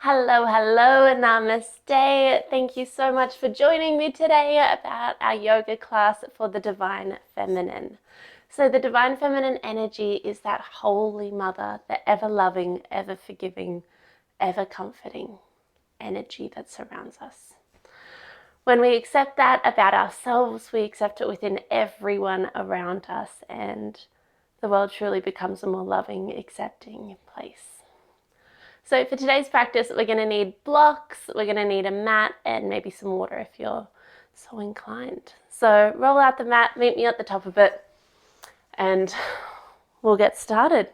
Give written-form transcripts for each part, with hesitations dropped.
Hello, hello, namaste. Thank you so much for joining me today about our yoga class for the Divine Feminine. So the Divine Feminine energy is that Holy Mother, the ever-loving, ever-forgiving, ever-comforting energy that surrounds us. When we accept that about ourselves, we accept it within everyone around us, and the world truly becomes a more loving, accepting place. So for today's practice, we're going to need blocks, we're going to need a mat, and maybe some water if you're so inclined. So roll out the mat, meet me at the top of it, and we'll get started.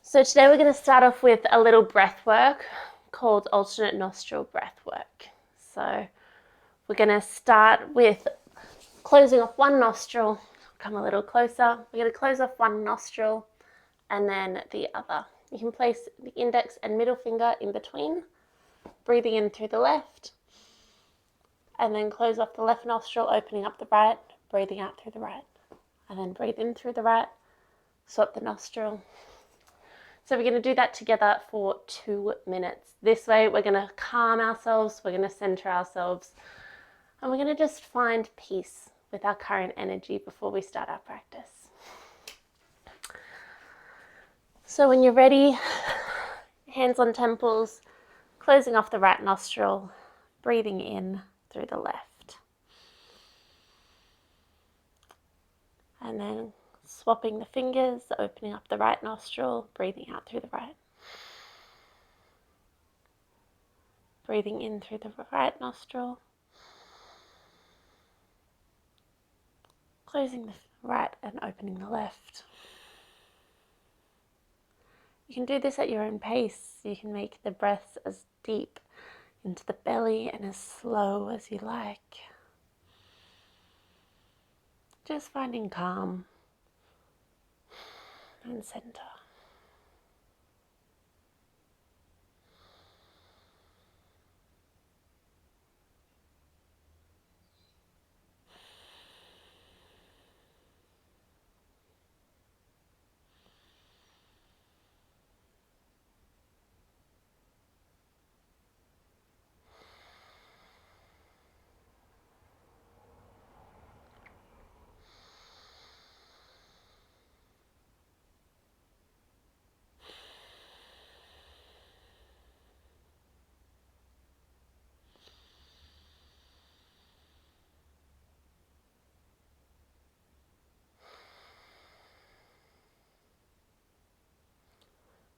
So today we're going to start off with a little breath work called alternate nostril breath work. So we're going to start with closing off one nostril. Come a little closer. We're going to close off one nostril and then the other. You can place the index and middle finger in between, breathing in through the left, and then close off the left nostril, opening up the right, breathing out through the right, and then breathe in through the right, swap the nostril. So we're going to do that together for 2 minutes. This way we're going to calm ourselves, we're going to center ourselves, and we're going to just find peace with our current energy before we start our practice. So when you're ready, hands on temples, closing off the right nostril, breathing in through the left. And then swapping the fingers, opening up the right nostril, breathing out through the right. Breathing in through the right nostril. Closing the right and opening the left. You can do this at your own pace. You can make the breaths as deep into the belly and as slow as you like. Just finding calm and center.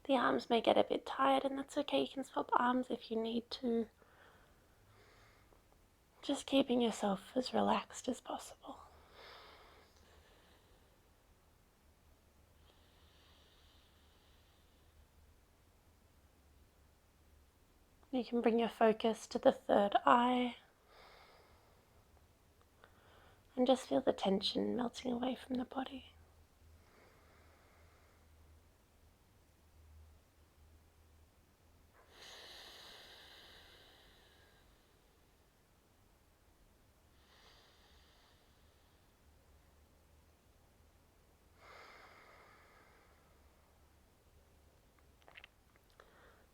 The arms may get a bit tired, and that's okay. You can swap arms if you need to. Just keeping yourself as relaxed as possible. You can bring your focus to the third eye and just feel the tension melting away from the body.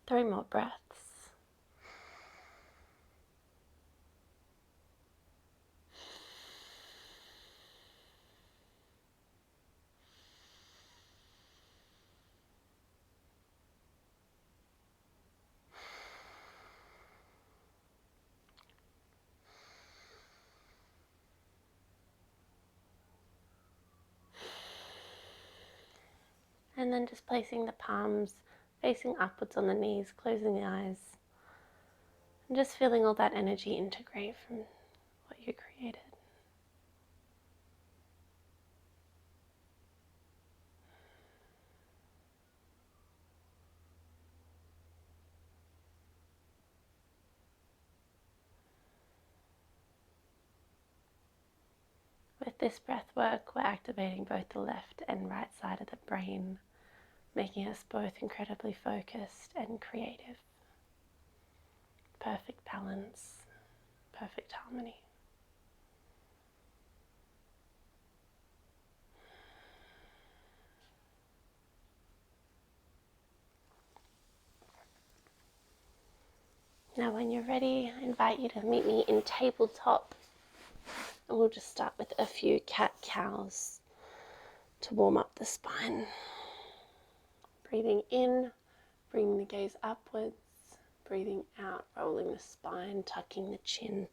Three more breaths. And then just placing the palms facing upwards on the knees, closing the eyes, and just feeling all that energy integrate from what you created. With this breath work, we're activating both the left and right side of the brain, making us both incredibly focused and creative. Perfect balance, perfect harmony. Now when you're ready, I invite you to meet me in tabletop. And we'll just start with a few cat-cows to warm up the spine. Breathing in, bringing the gaze upwards. Breathing out, rolling the spine, tucking the chin.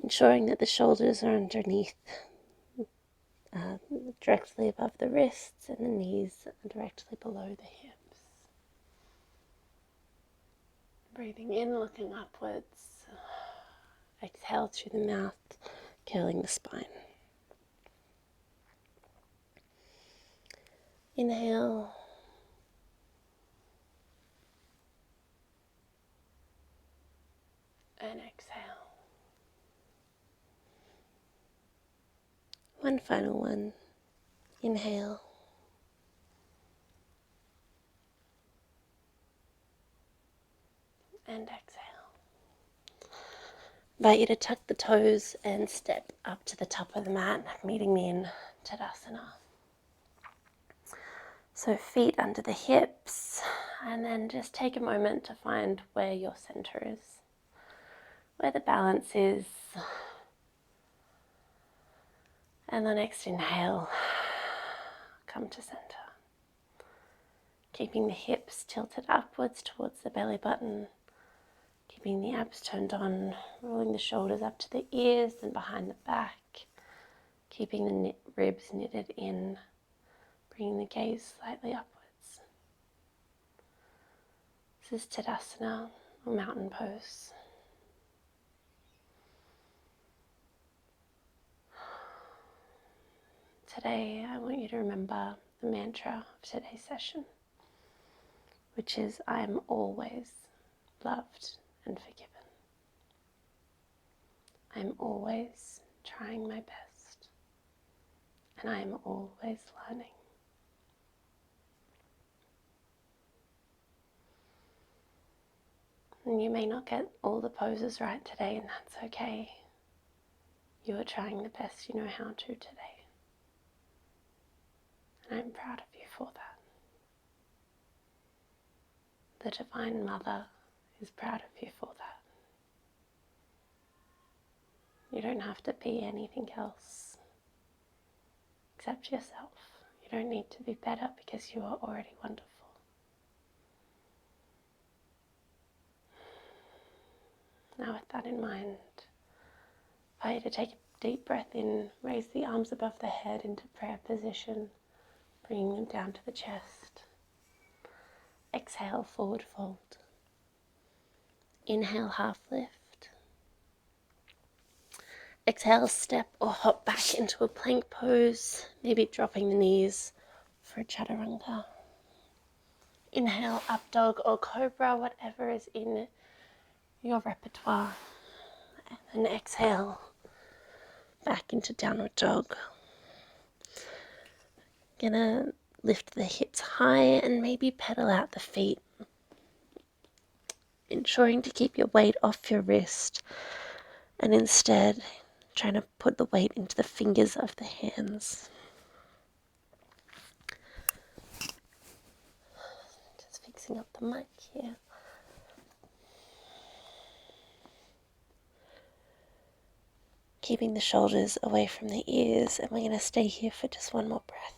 Ensuring that the shoulders are underneath, directly above the wrists, and the knees are directly below the hips. Breathing in, looking upwards. Exhale through the mouth, curling the spine. Inhale. And exhale. One final one. Inhale. And exhale. Invite you to tuck the toes and step up to the top of the mat, meeting me in Tadasana. So feet under the hips, and then just take a moment to find where your center is, where the balance is. And the next inhale, come to center. Keeping the hips tilted upwards towards the belly button, keeping the abs turned on, rolling the shoulders up to the ears and behind the back, keeping the ribs knitted in, bringing the gaze slightly upwards. This is Tadasana, or mountain pose. Today, I want you to remember the mantra of today's session, which is, I am always loved and forgiven. I am always trying my best, and I am always learning. And you may not get all the poses right today, and that's okay. You are trying the best you know how to today. And I'm proud of you for that. The Divine Mother is proud of you for that. You don't have to be anything else except yourself. You don't need to be better because you are already wonderful. Now with that in mind, I invite you to take a deep breath in, raise the arms above the head into prayer position, bringing them down to the chest. Exhale, forward fold. Inhale, half lift. Exhale, step or hop back into a plank pose, maybe dropping the knees for a chaturanga. Inhale, up dog or cobra, whatever is in your repertoire. And then exhale, back into downward dog. Gonna lift the hips high and maybe pedal out the feet, ensuring to keep your weight off your wrist and instead trying to put the weight into the fingers of the hands. Just fixing up the mic here. Keeping the shoulders away from the ears, and we're going to stay here for just one more breath.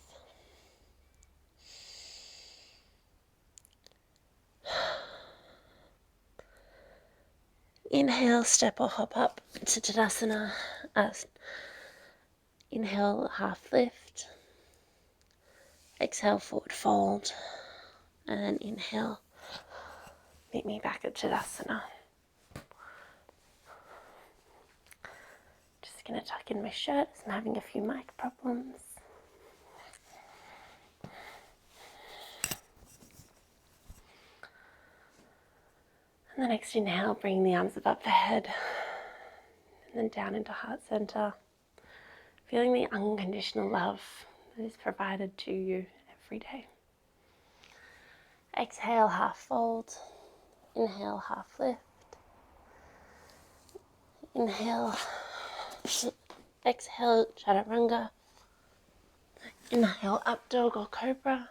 Inhale, step or hop up to Tadasana. Inhale, half lift. Exhale, forward fold. And inhale, meet me back at Tadasana. Just going to tuck in my shirt as I'm having a few mic problems. And the next inhale, bring the arms above the head. And then down into heart center. Feeling the unconditional love that is provided to you every day. Exhale, half fold. Inhale, half lift. Inhale. Exhale, chaturanga. Inhale, up dog or cobra.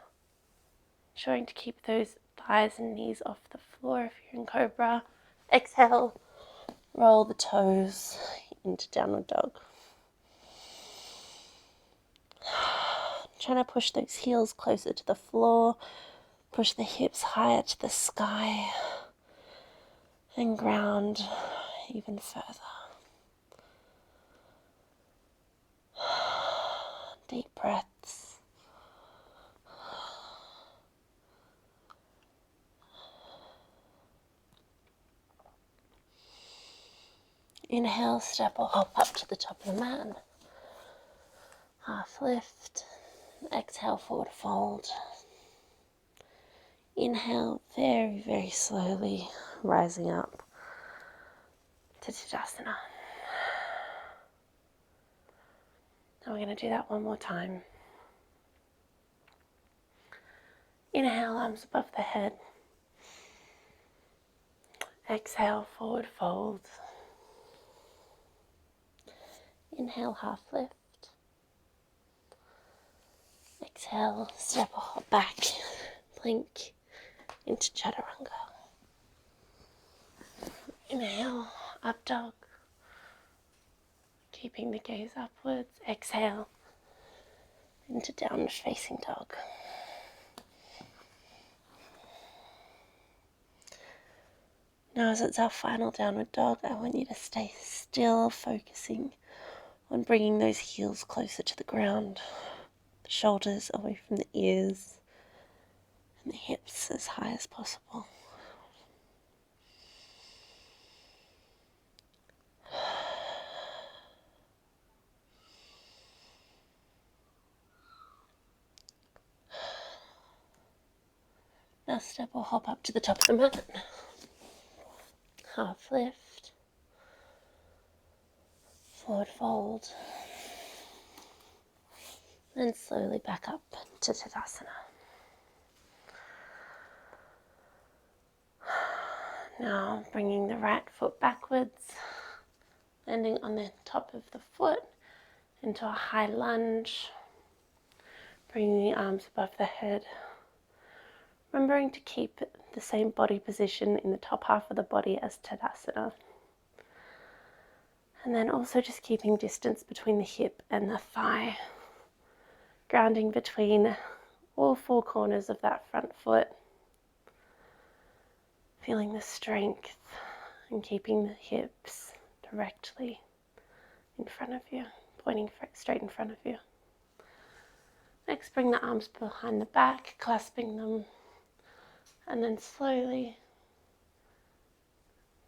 Ensuring to keep those thighs and knees off the floor if you're in cobra. Exhale, roll the toes into downward dog. Trying to push those heels closer to the floor, push the hips higher to the sky, and ground even further. Deep breaths. Inhale, step or hop up to the top of the mat. Half lift. Exhale, forward fold. Inhale, very, very slowly, rising up to Tadasana. Now we're going to do that one more time. Inhale, arms above the head. Exhale, forward fold. Inhale, half lift. Exhale, step or hop back, blink into Chaturanga. Inhale, up dog. Keeping the gaze upwards. Exhale into downward facing dog. Now as it's our final downward dog, I want you to stay still, focusing on bringing those heels closer to the ground, the shoulders away from the ears, and the hips as high as possible. Now step or hop up to the top of the mat. Half lift. Forward fold. And slowly back up to Tadasana. Now bringing the right foot backwards, landing on the top of the foot into a high lunge. Bringing the arms above the head. Remembering to keep the same body position in the top half of the body as Tadasana. And then also just keeping distance between the hip and the thigh. Grounding between all four corners of that front foot. Feeling the strength and keeping the hips directly in front of you, pointing straight in front of you. Next, bring the arms behind the back, clasping them. And then slowly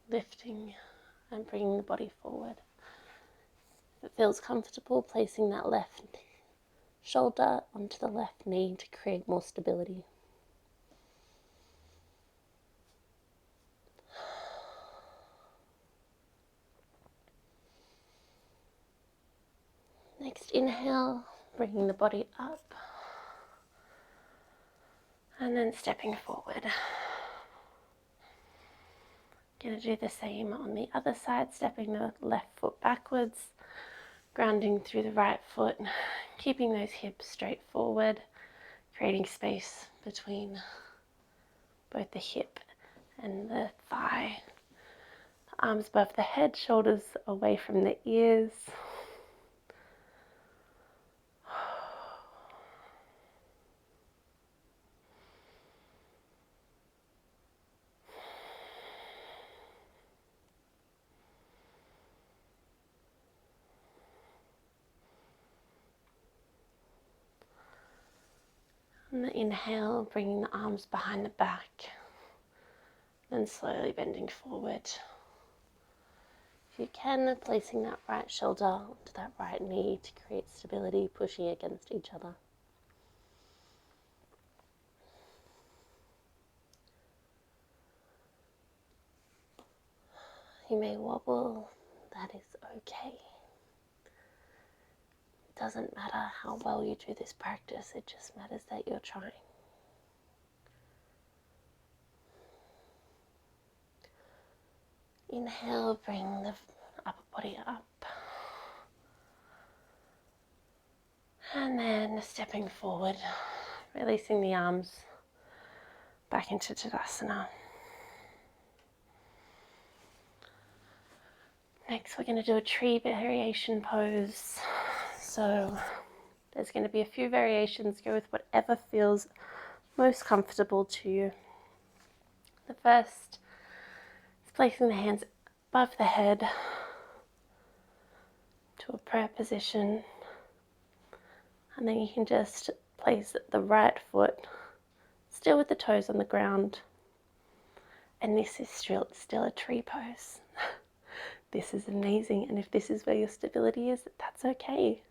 lifting and bringing the body forward. If it feels comfortable, placing that left shoulder onto the left knee to create more stability. Next inhale, bringing the body up. And then stepping forward. Going to do the same on the other side, stepping the left foot backwards, grounding through the right foot, keeping those hips straight forward, creating space between both the hip and the thigh. The arms above the head, shoulders away from the ears. And the inhale, bringing the arms behind the back, then slowly bending forward. If you can, placing that right shoulder onto that right knee to create stability, pushing against each other. You may wobble, that is okay. It doesn't matter how well you do this practice, it just matters that you're trying. Inhale, bring the upper body up. And then stepping forward, releasing the arms back into Tadasana. Next, we're going to do a tree variation pose. So there's going to be a few variations. Go with whatever feels most comfortable to you. The first is placing the hands above the head to a prayer position. And then you can just place the right foot still with the toes on the ground. And this is still a tree pose. This is amazing. And if this is where your stability is, that's okay.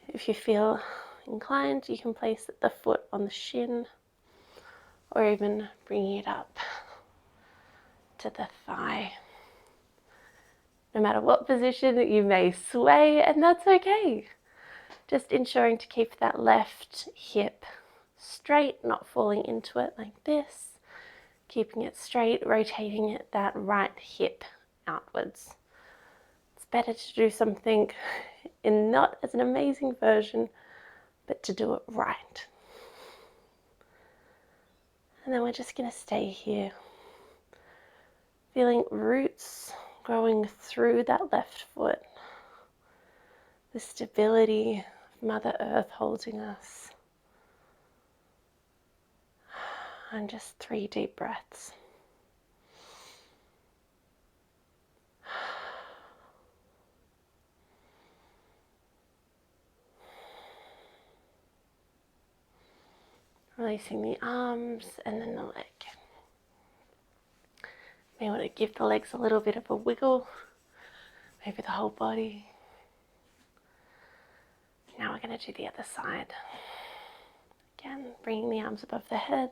If you feel inclined, you can place the foot on the shin or even bringing it up to the thigh. No matter what position, you may sway, and that's okay. Just ensuring to keep that left hip straight, not falling into it like this. Keeping it straight, rotating it, that right hip outwards. It's better to do something in not as an amazing version, but to do it right. And then we're just going to stay here, feeling roots growing through that left foot. The stability of Mother Earth holding us. And just 3 deep breaths. Releasing the arms and then the leg. May want to give the legs a little bit of a wiggle, maybe the whole body. Now we're going to do the other side. Again, bringing the arms above the head.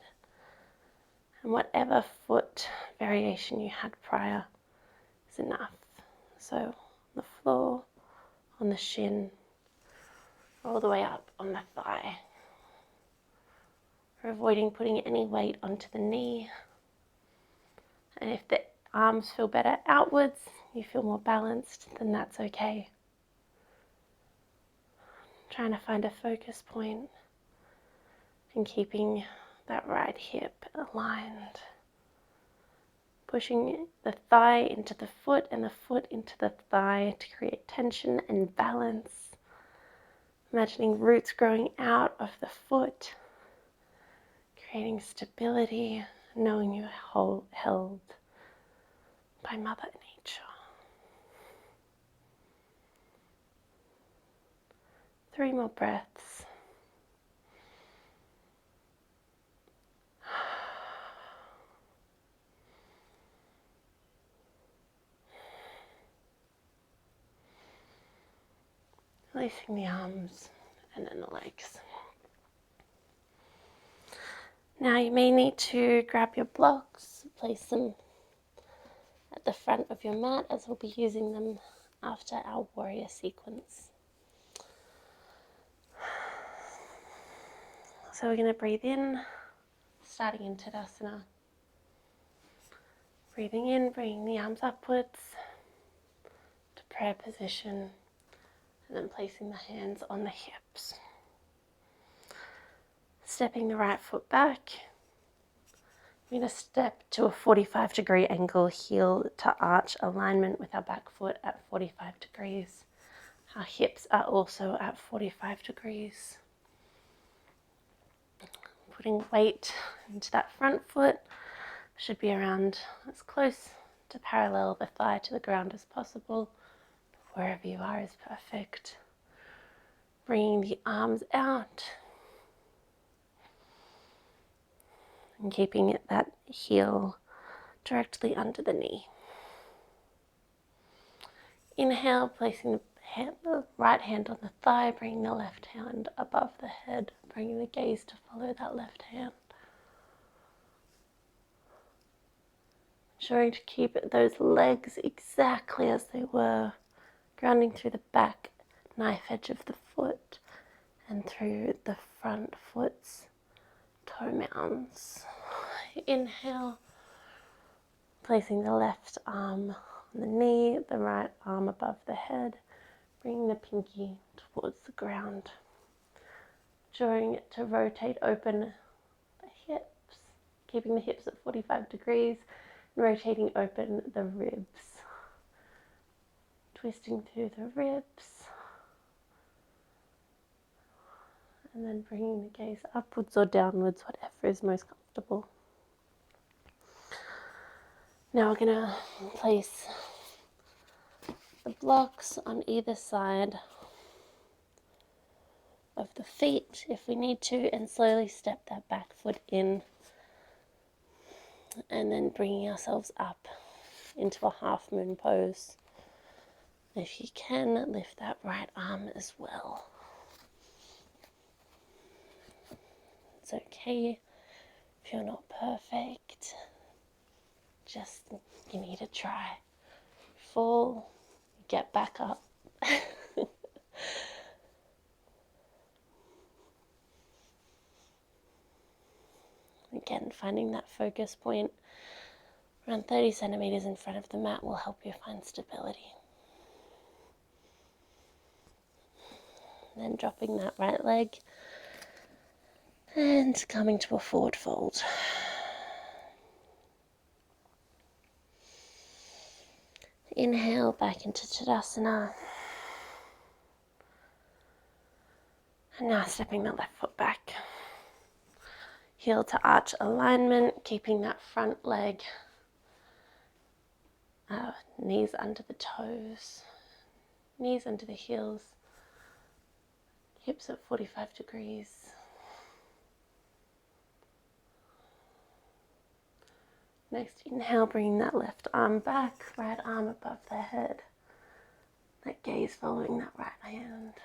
And whatever foot variation you had prior is enough. So on the floor, on the shin, all the way up on the thigh. We're avoiding putting any weight onto the knee. And if the arms feel better outwards, you feel more balanced, then that's okay. Trying to find a focus point and keeping that right hip aligned. Pushing the thigh into the foot and the foot into the thigh to create tension and balance. Imagining roots growing out of the foot, creating stability, knowing you're held by Mother Nature. 3 more breaths. Releasing the arms and then the legs. Now you may need to grab your blocks, place them at the front of your mat as we'll be using them after our warrior sequence. So we're going to breathe in, starting in Tadasana. Breathing in, bringing the arms upwards to prayer position, and then placing the hands on the hips. Stepping the right foot back. We're going to step to a 45-degree angle, heel to arch alignment with our back foot at 45 degrees. Our hips are also at 45 degrees. Putting weight into that front foot, should be around as close to parallel the thigh to the ground as possible. Wherever you are is perfect. Bringing the arms out and keeping it that heel directly under the knee. Inhale, placing the right hand on the thigh, bringing the left hand above the head, bringing the gaze to follow that left hand. Ensuring to keep those legs exactly as they were, grounding through the back knife edge of the foot and through the front foot's toe mounds. Inhale, placing the left arm on the knee, the right arm above the head, bringing the pinky towards the ground. Ensuring to rotate open the hips keeping the hips at 45 degrees, and rotating open the ribs. Twisting through the ribs, and then bringing the gaze upwards or downwards, whatever is most comfortable. Now we're going to place the blocks on either side of the feet if we need to, and slowly step that back foot in, and then bringing ourselves up into a half moon pose. If you can, lift that right arm as well. It's okay if you're not perfect, just you need to try. Fall, get back up. Again, finding that focus point around 30 centimeters in front of the mat will help you find stability. And then dropping that right leg and coming to a forward fold. Inhale back into Tadasana. And now stepping the left foot back. Heel to arch alignment, keeping that front leg, knees under the toes, knees under the heels, hips at 45 degrees. Next, inhale, bringing that left arm back, right arm above the head. That gaze following that right hand.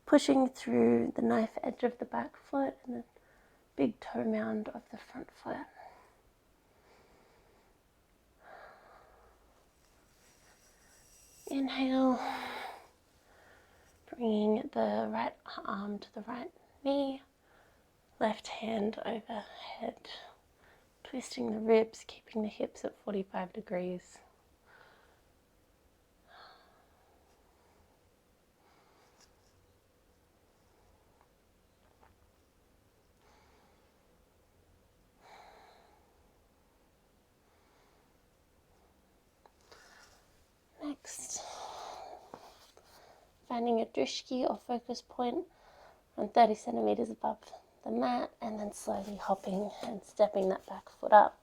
Pushing through the knife edge of the back foot and the big toe mound of the front foot. Inhale, bringing the right arm to the right knee, left hand overhead, twisting the ribs, keeping the hips at 45 degrees. Next, finding a drishti or focus point around 30 centimeters above the mat, and then slowly hopping and stepping that back foot up,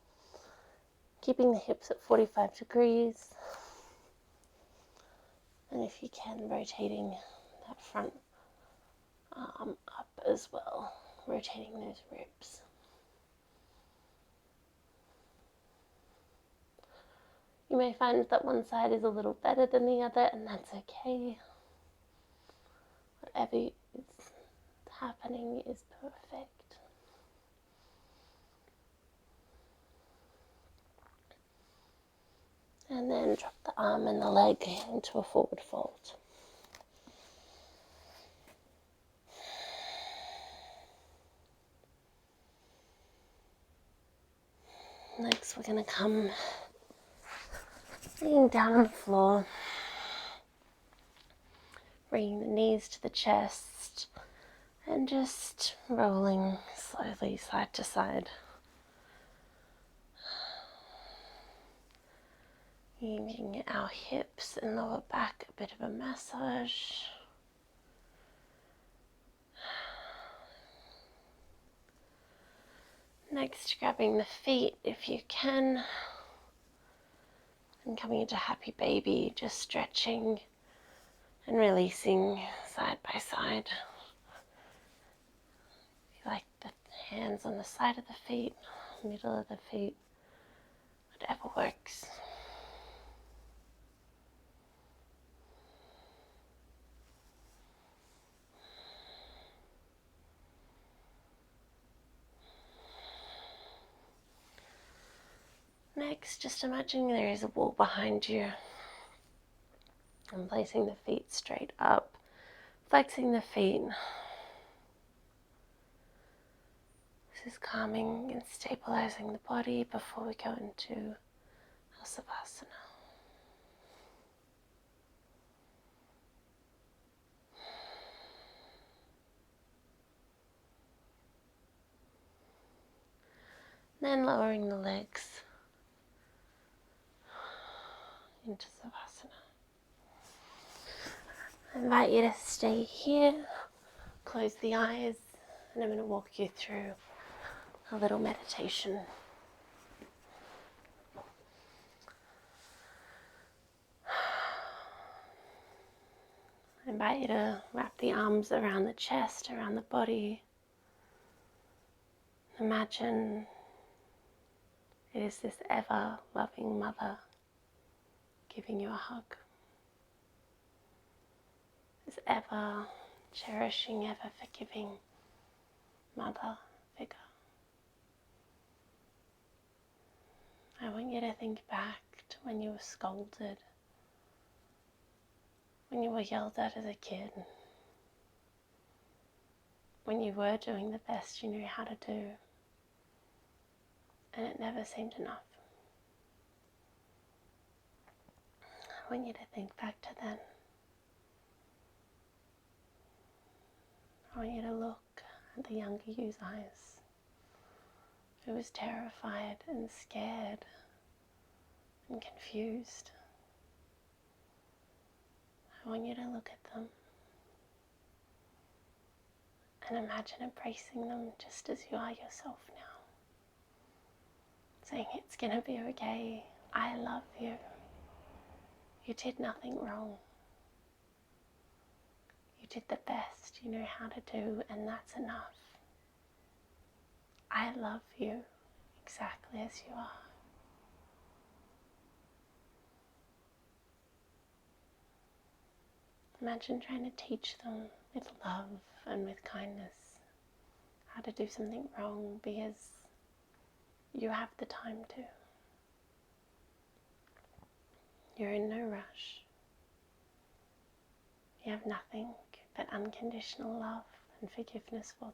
keeping the hips at 45 degrees, and if you can, rotating that front arm up as well, rotating those ribs. You may find that one side is a little better than the other, and that's okay. Whatever is happening is perfect. And then drop the arm and the leg into a forward fold. Next, we're going to come laying down on the floor, bringing the knees to the chest, and just rolling slowly side to side. Giving our hips and lower back a bit of a massage. Next, grabbing the feet if you can, and coming into happy baby, just stretching and releasing side by side. If you like the hands on the side of the feet, middle of the feet, whatever works. Next, just imagining there is a wall behind you, and placing the feet straight up, flexing the feet. This is calming and stabilizing the body before we go into our Savasana. Then lowering the legs into Savasana. I invite you to stay here, close the eyes, and I'm going to walk you through a little meditation. I invite you to wrap the arms around the chest, around the body. Imagine it is this ever-loving mother giving you a hug. This ever-cherishing, ever-forgiving mother figure. I want you to think back to when you were scolded, when you were yelled at as a kid, when you were doing the best you knew how to do, and it never seemed enough. I want you to think back to then. I want you to look at the younger you's eyes, who was terrified and scared and confused. I want you to look at them and imagine embracing them just as you are yourself now. Saying, it's gonna be okay, I love you. You did nothing wrong. You did the best you know how to do, and that's enough. I love you exactly as you are. Imagine trying to teach them with love and with kindness how to do something wrong, because you have the time to. You're in no rush. You have nothing but unconditional love and forgiveness for them.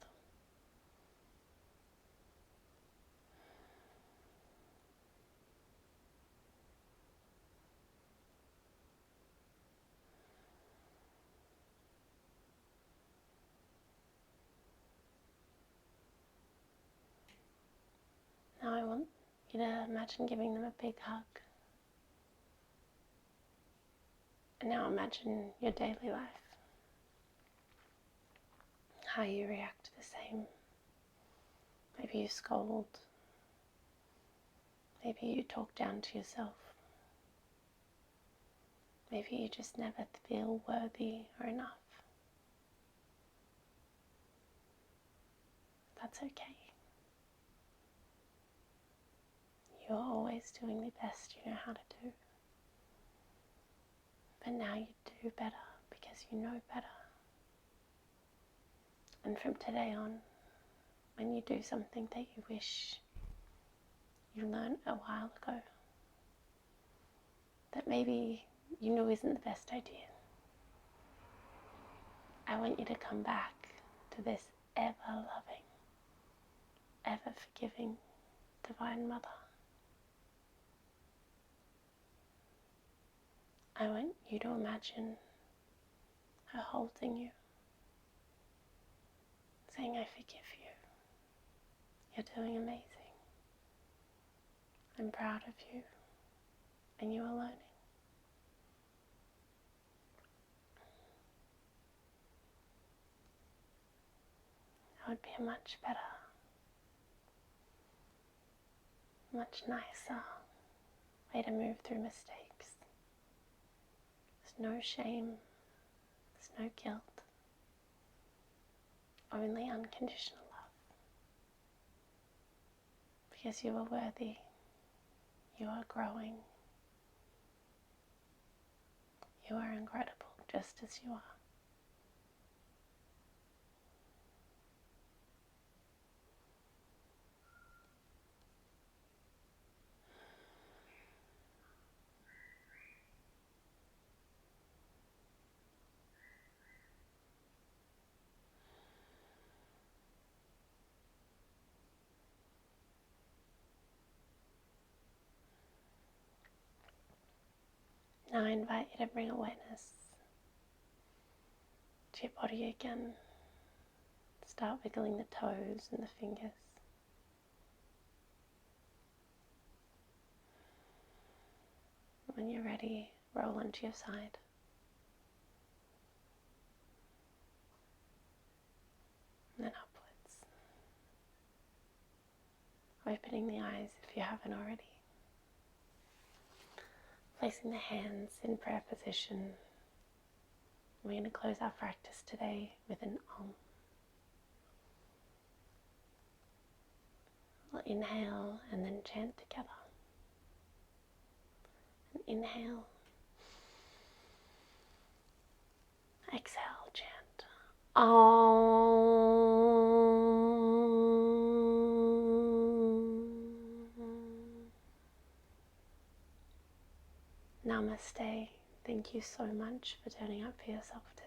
Now I want you to imagine giving them a big hug. And now imagine your daily life. How you react to the same. Maybe you scold. Maybe you talk down to yourself. Maybe you just never feel worthy or enough. That's okay. You're always doing the best you know how to do. But now you do better because you know better. And from today on, when you do something that you wish you learned a while ago, that maybe you know isn't the best idea, I want you to come back to this ever-loving, ever-forgiving Divine Mother. I want you to imagine her holding you, saying, I forgive you. You're doing amazing. I'm proud of you, and you are learning. That would be a much better, much nicer way to move through mistakes. There's no shame, there's no guilt, only unconditional love. Because you are worthy, you are growing, you are incredible just as you are. Now I invite you to bring awareness to your body again. Start wiggling the toes and the fingers. When you're ready, roll onto your side. And then upwards. Opening the eyes if you haven't already. Placing the hands in prayer position. We're going to close our practice today with an Om. We'll inhale and then chant together. And inhale. Exhale, chant. Om. Namaste. Thank you so much for turning up for yourself today.